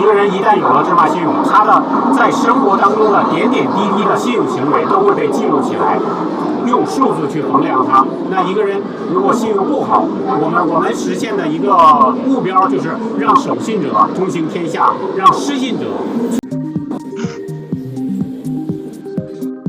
个人一旦有了芝麻信用，他的在生活当中的点点滴滴的信用行为都会被记录起来，用数字去衡量它。那一个人如果信用不好，我们实现的一个目标就是让守信者通行天下，让失信者。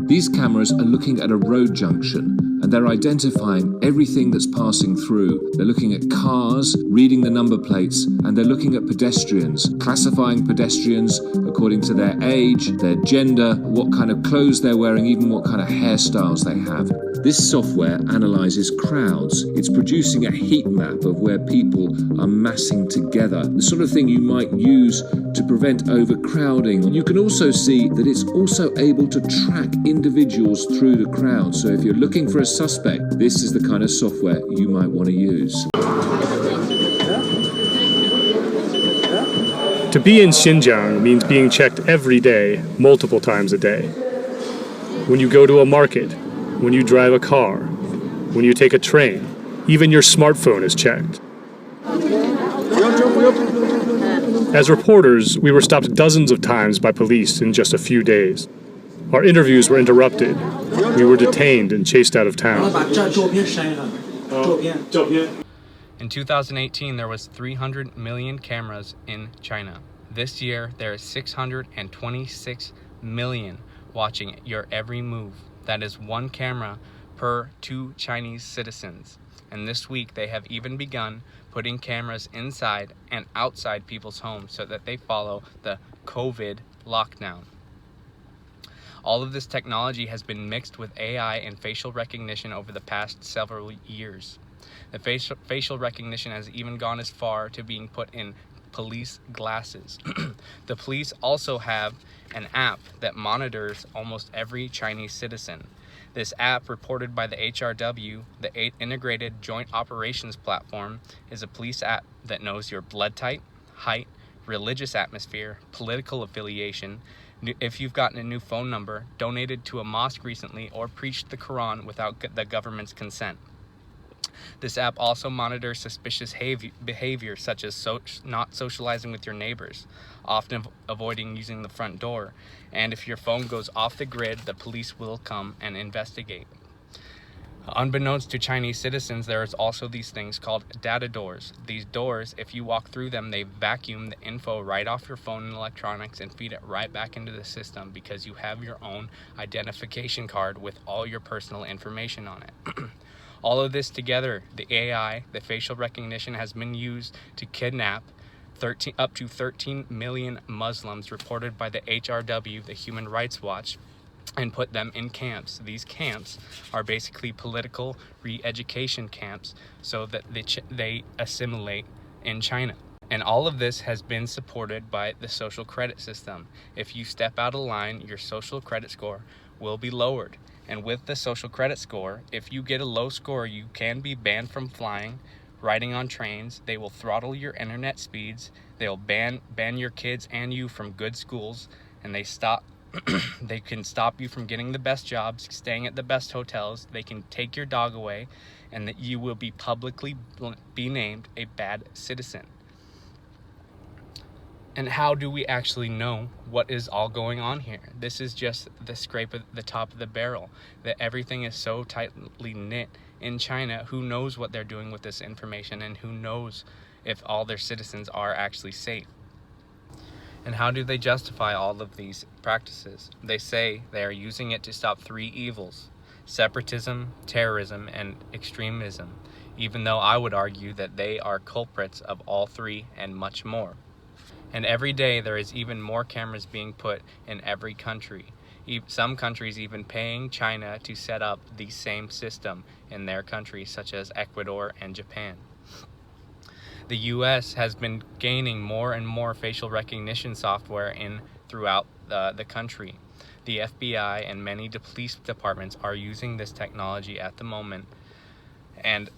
These cameras are looking at a road junction and they're identifying everything that's passing through. They're looking at cars, reading the number plates, and they're looking at pedestrians, classifying pedestrians according to their age, their gender, what kind of clothes they're wearing, even what kind of hairstyles they have. This software analyzes crowds. It's producing a heat map of where people are massing together, the sort of thing you might use to prevent overcrowding. You can also see that it's also able to track individuals through the crowd. So if you're looking for a suspect, this is the kind of software you might want to use. To be in Xinjiang means being checked every day, multiple times a day. When you go to a market, when you drive a car, when you take a train, even your smartphone is checked. As reporters, we were stopped dozens of times by police in just a few days. Our interviews were interrupted. We were detained and chased out of town. In 2018, there was 300 million cameras in China. This year, there is 626 million watching your every move. That is one camera per 2 Chinese citizens. And this week, they have even begun putting cameras inside and outside people's homes so that they follow the COVID lockdown. All of this technology has been mixed with AI and facial recognition over the past several years. The facial recognition has even gone as far to being put in police glasses. The police also have an app that monitors almost every Chinese citizen. This app, reported by the HRW, the Integrated Joint Operations Platform, is a police app that knows your blood type, height, religious atmosphere, political affiliation, if you've gotten a new phone number, donated to a mosque recently, or preached the Quran without the government's consent. This app also monitors suspicious behavior such as not socializing with your neighbors, often avoiding using the front door, and if your phone goes off the grid, the police will come and investigate. Unbeknownst to Chinese citizens, there is also these things called data doors. These doors, if you walk through them, they vacuum the info right off your phone and electronics and feed it right back into the system because you have your own identification card with all your personal information on it. All of this together, the AI, the facial recognition, has been used to kidnap up to 13 million Muslims, reported by the HRW, the Human Rights Watch, and put them in camps. These camps are basically political re-education camps so that they assimilate in China. And all of this has been supported by the social credit system. If you step out of line, your social credit score will be lowered. And with the social credit score, if you get a low score, you can be banned from flying, riding on trains. They will throttle your internet speeds. They'll ban your kids and you from good schools, and they can stop you from getting the best jobs, staying at the best hotels. They can take your dog away, and that you will be publicly be named a bad citizen. And how do we actually know what is all going on here? This is just the scrape of the top of the barrel, that everything is so tightly knit in China. Who knows what they're doing with this information, and who knows if all their citizens are actually safe? And how do they justify all of these practices? They say they are using it to stop 3 evils: separatism, terrorism, and extremism, even though I would argue that they are culprits of all 3 and much more. And every day there is even more cameras being put in every country. Some countries even paying China to set up the same system in their countries, such as Ecuador and Japan. The US has been gaining more and more facial recognition software throughout the country. The FBI and many police departments are using this technology at the moment, and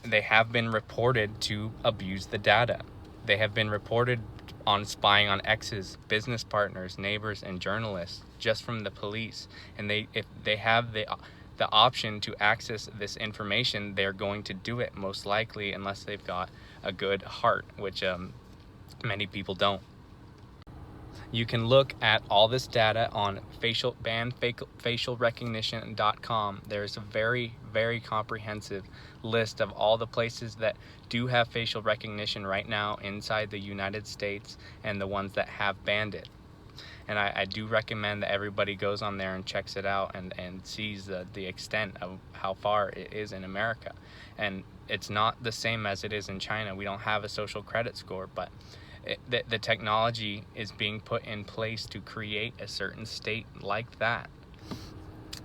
they have been reported to abuse the data. They have been reported on spying on exes, business partners, neighbors, and journalists just from the police. And if they have the option to access this information, they're going to do it, most likely, unless they've got a good heart, which many people don't. You can look at all this data on facialrecognition.com. There's a very, very comprehensive list of all the places that do have facial recognition right now inside the United States and the ones that have banned it. And I do recommend that everybody goes on there and checks it out and sees the extent of how far it is in America. And it's not the same as it is in China. We don't have a social credit score, but the technology is being put in place to create a certain state like that.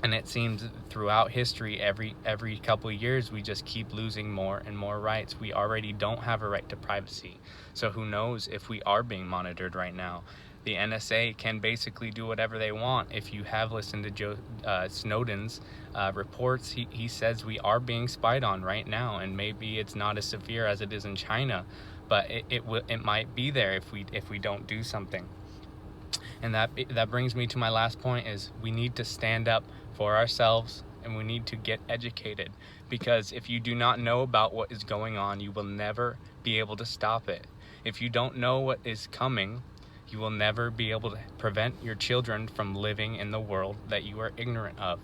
And it seems throughout history, every couple of years, we just keep losing more and more rights. We already don't have a right to privacy. So who knows if we are being monitored right now. The NSA can basically do whatever they want. If you have listened to Snowden's reports, he says we are being spied on right now, and maybe it's not as severe as it is in China, but it might be there if we don't do something. And that brings me to my last point: is we need to stand up for ourselves, and we need to get educated, because if you do not know about what is going on, you will never be able to stop it. If you don't know what is coming, you will never be able to prevent your children from living in the world that you are ignorant of.